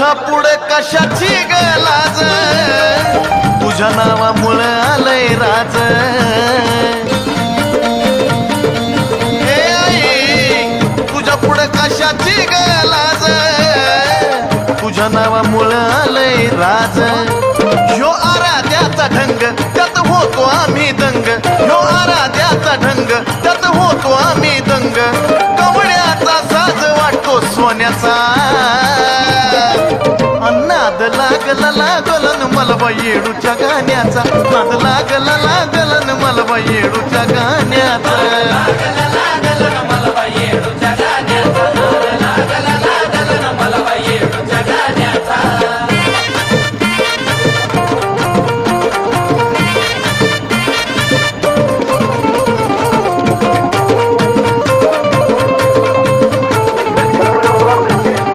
तुझ्या पुढे कशाची गलाज, तुझ्या नावामुळे आलंय राज. हे आई तुझ्या पुढे कशाची गलाज, तुझ्या नावामुळे आलंय राज. ह्यो आराध्याचा ढंग त्यात होतो आम्ही दंग, ह्यो आराध्याचा ढंग त्यात होतो आम्ही दंग. कवड्याचा साज वाटतो सोन्याचा, नाद लागला लागलन मला येडूच्या गाण्याचा, नाद लागला लागलन मला येडूच्या गाण्याचा.